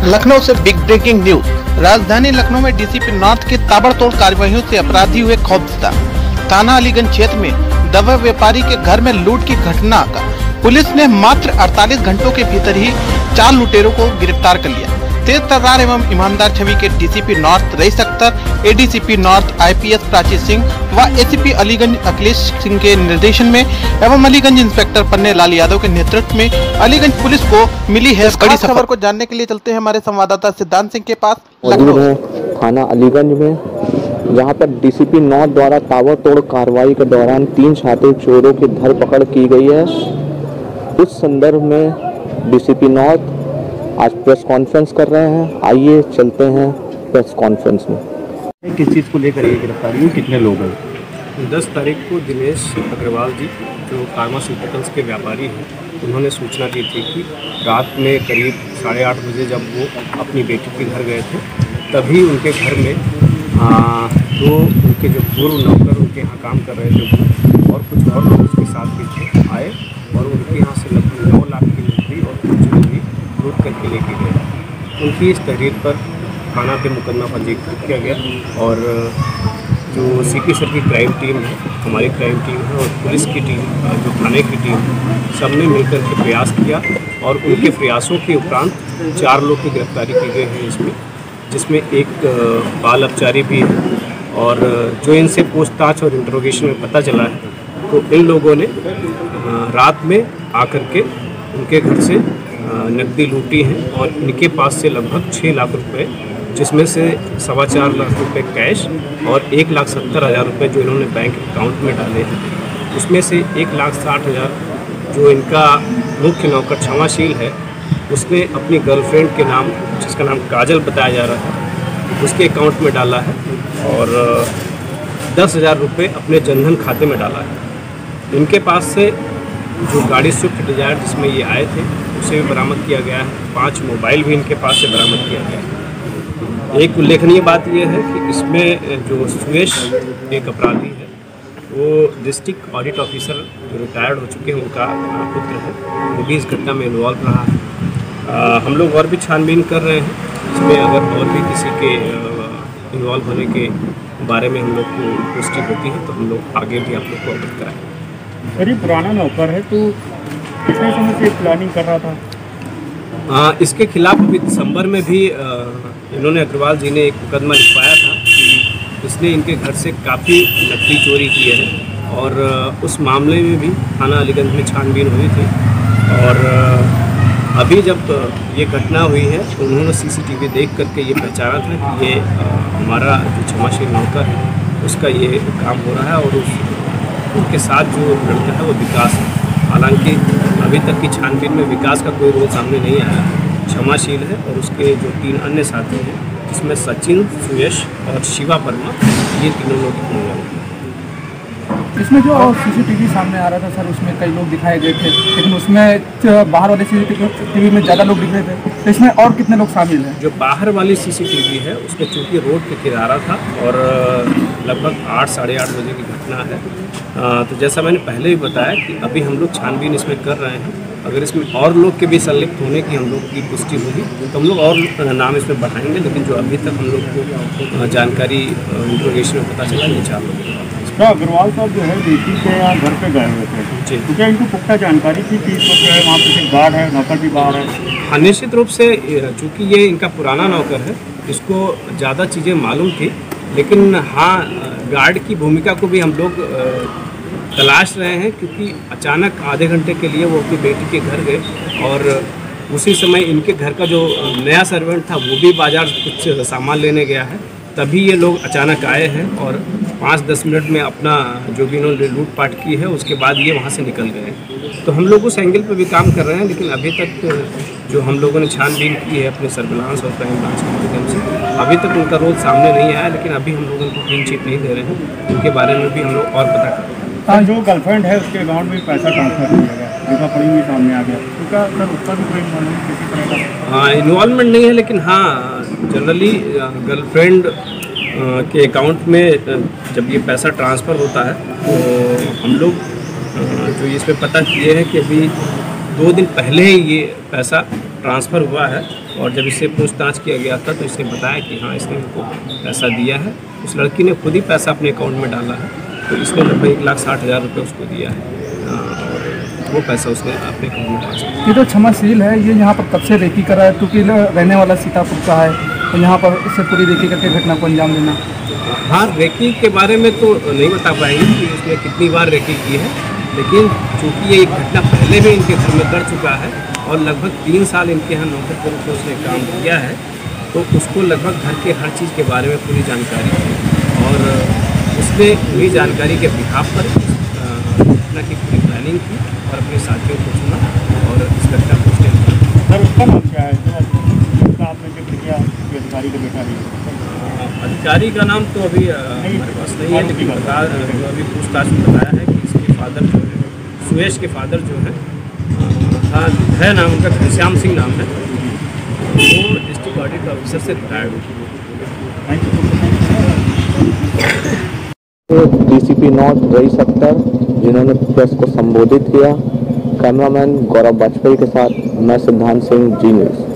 लखनऊ से big breaking news. राजधानी लखनऊ में डीसीपी नॉर्थ की ताबड़तोड़ कार्रवाइयों से अपराधी हुए खौफजदा। थाना अलीगंज क्षेत्र में दवा व्यापारी के घर में लूट की घटना का पुलिस ने मात्र 48 घंटों के भीतर ही 4 लुटेरों को गिरफ्तार कर लिया। तेज तर्रार एवं ईमानदार छवि के DCP north Rais Akhtar, ADCP north IPS Prachi Singh व एसीपी अलीगंज अखिलेश सिंह के निर्देशन में एवं अलीगंज इंस्पेक्टर पन्ने लाल यादव के नेतृत्व में अलीगंज पुलिस को मिली है बड़ी खबर को जानने के लिए चलते हैं हमारे संवाददाता सिद्धांत सिंह के पास। मौजूद है थाना अलीगंज में, जहां पर डीसीपी नॉर्थ द्वारा ताबड़तोड़ कार्रवाई के दौरान 3 छात्र चोरों की धरपकड़ की गई है। उस संदर्भ में डीसीपी नॉर्थ आज प्रेस कॉन्फ्रेंस कर रहे हैं। आइए चलते हैं प्रेस कॉन्फ्रेंस में। किस चीज़ को लेकर ये गिरफ्तारी हुई, कितने लोग हैं? 10 तारीख को दिनेश अग्रवाल जी जो फार्मास्यूटिकल्स के व्यापारी हैं, उन्होंने सूचना दी थी कि रात में करीब 8:30 बजे जब वो अपनी बेटी के घर गए थे, तभी उनके घर में तो उनके जो पूर्व नौकर उनके यहाँ काम कर रहे थे और कुछ और लोग उसके साथ भी थे, आए और उनके यहाँ से लगभग 9 लाख की नकदी और कुछ भी लूट करके लेके गए। उनकी इस तहरीर पर थाना पे मुकदमा पंजीकृत किया गया और जो सीपी सर की क्राइम टीम है, हमारी क्राइम टीम है और पुलिस की टीम, जो थाने की टीम है, सबने मिलकर के प्रयास किया और उनके प्रयासों के उपरांत 4 लोग की गिरफ्तारी की गई है इसमें, जिसमें एक बाल अपचारी भी है। और जो इनसे पूछताछ और इंट्रोगेशन में पता चला है, तो इन लोगों ने रात में आकर के उनके घर से नकदी लूटी है और इनके पास से लगभग 6 लाख रुपए, जिसमें से 4.25 लाख रुपए कैश और 1,70,000 रुपये जो इन्होंने बैंक अकाउंट में डाले हैं, उसमें से 1,60,000 जो इनका मुख्य नौकर क्षमाशील है, उसने अपनी गर्लफ्रेंड के नाम, जिसका नाम काजल बताया जा रहा है, उसके अकाउंट में डाला है और 10,000 रुपये अपने जनधन खाते में डाला है। इनके पास से जो गाड़ी स्विफ्ट डिजायर जिसमें ये आए थे, उसे भी बरामद किया गया है। 5 मोबाइल भी इनके पास से बरामद किया गया है। एक उल्लेखनीय बात यह है कि इसमें जो सुरेश एक अपराधी है, वो डिस्ट्रिक्ट ऑडिट ऑफिसर जो रिटायर्ड हो चुके हैं, उनका पुत्र है, वो भी इस घटना में इन्वॉल्व रहा है। हम लोग और भी छानबीन कर रहे हैं इसमें, अगर और भी किसी के इन्वॉल्व होने के बारे में हम लोग को पुष्टि होती है तो हम लोग आगे भी आप लोग को अवगत कराएंगे। करीब पुराना नौकर है, तो कितने समय से प्लानिंग कर रहा था? इसके खिलाफ अभी दिसंबर में भी इन्होंने, अग्रवाल जी ने एक मुकदमा लिखवाया था कि इसने इनके घर से काफ़ी नकदी चोरी की है और उस मामले में भी थाना अलीगंज में छानबीन हुई थी। और अभी जब ये घटना हुई है तो उन्होंने सीसीटीवी देख करके ये पहचाना था कि ये हमारा जो क्षमाशील नौकर है, उसका ये काम हो रहा है और उनके साथ जो लड़का है वो विकास है। हालांकि अभी तक की छानबीन में विकास का कोई रोल सामने नहीं आया, क्षमाशील है और उसके जो 3 अन्य साथी हैं, जिसमें सचिन, सुयश और शिवा वर्मा, ये तीनों लोग हैं। इसमें जो सीसीटीवी सामने आ रहा था सर, उसमें कई लोग दिखाए गए थे, लेकिन उसमें बाहर वाले सीसीटीवी में ज़्यादा लोग दिख रहे थे, तो इसमें और कितने लोग शामिल हैं? जो बाहर वाली सीसीटीवी है उसमें चूँकि रोड पे किनारा था और लगभग 8 साढ़े 8 बजे की घटना है, तो जैसा मैंने पहले भी बताया कि अभी हम लोग छानबीन इसमें कर रहे हैं। अगर इसमें और लोग के भी संलिप्त होने की हम लोग की पुष्टि होगी तो हम लोग और नाम इसमें बढ़ाएंगे, लेकिन जो अभी तक हम लोग को जानकारी इंट्रोगेशन में पता चला, ये 4 लोग। तो अग्रवाल साहब जो है बेटी के यहाँ घर पे गए हुए थे जी, तो क्या इनको पुख्ता जानकारी थी कि इसको जो है वहाँ पे गार्ड है, नौकर भी बाहर है? हाँ, निश्चित रूप से, चूँकि ये इनका पुराना नौकर है, इसको ज़्यादा चीज़ें मालूम थी, लेकिन हाँ, गार्ड की भूमिका को भी हम लोग तलाश रहे हैं, क्योंकि अचानक आधे घंटे के लिए वो अपनी बेटी के घर गए और उसी समय इनके घर का जो नया सर्वेंट था वो भी बाज़ार कुछ सामान लेने गया है, तभी ये लोग अचानक आए हैं और 5-10 मिनट में अपना जो भी इन्होंने लूटपाट की है उसके बाद ये वहाँ से निकल गए। तो हम लोग उस एंगल पर भी काम कर रहे हैं, लेकिन अभी तक जो हम लोगों ने छानबीन की है अपने सर्विलांस और क्राइम ब्रांच के माध्यम से, अभी तक उनका रोल सामने नहीं आया, लेकिन अभी हम लोग उनको क्लीन चिट नहीं दे रहे हैं, उनके बारे में भी हम लोग और पता कर रहे हैं। जो गर्लफ्रेंड है उसके अकाउंट में पैसा ट्रांसफर किया गया, जिसका पड़ी भी सामने आ गया, तो क्या सर उसका भी कोई इन्वॉल्वमेंट किसी तरह का? हाँ, इन्वॉल्वमेंट नहीं है, लेकिन हाँ, जनरली गर्लफ्रेंड के अकाउंट में जब ये पैसा ट्रांसफ़र होता है तो हम लोग जो इसमें पता किए हैं कि अभी 2 दिन पहले ही ये पैसा ट्रांसफ़र हुआ है और जब इससे पूछताछ किया गया था तो इसने बताया कि हाँ इसने उनको पैसा दिया है। उस लड़की ने खुद ही पैसा अपने अकाउंट में डाला है, तो इसने लगभग 1,60,000 रुपये उसको दिया है और वो पैसा उसने अपने अकाउंट में डाला। ये तो क्षमाशील है, ये यहाँ पर कब से रेकी कर रहा है, क्योंकि रहने वाला सीतापुर का है, तो यहाँ पर इससे पूरी रेकी करके घटना को अंजाम देना। हाँ, रेकी के बारे में तो नहीं बता पाएंगे कि इसने कितनी बार रेकी की है, लेकिन चूँकि ये एक घटना पहले भी इनके घर में कर चुका है और लगभग 3 साल इनके यहाँ नौकर के रूप में उसने काम किया है, तो उसको लगभग घर के हर चीज़ के बारे में पूरी जानकारी थी और उसने पूरी जानकारी के बिहाफ पर घटना की पूरी प्लानिंग की और अपने साथियों को चुना और इस घटना को उसने सर उसका नाम क्या है जो आपने जिक्र किया कि अधिकारी का बेटा है? अधिकारी का नाम तो अभी हमारे पास नहीं है, लेकिन जो अभी पूछताछ में बताया है कि इसके फादर जो है, सुयश के फादर जो है, हाँ है नाम उनका घनश्याम सिंह नाम है, वो डिस्ट्रिक्ट ऑडिट ऑफिसर से रिटायर्ड हो। डीसीपी नॉर्थ रईस अख्तर जिन्होंने प्रेस को संबोधित किया। कैमरामैन गौरव वाजपेयी के साथ मैं सिद्धांत सिंह, जी न्यूज़।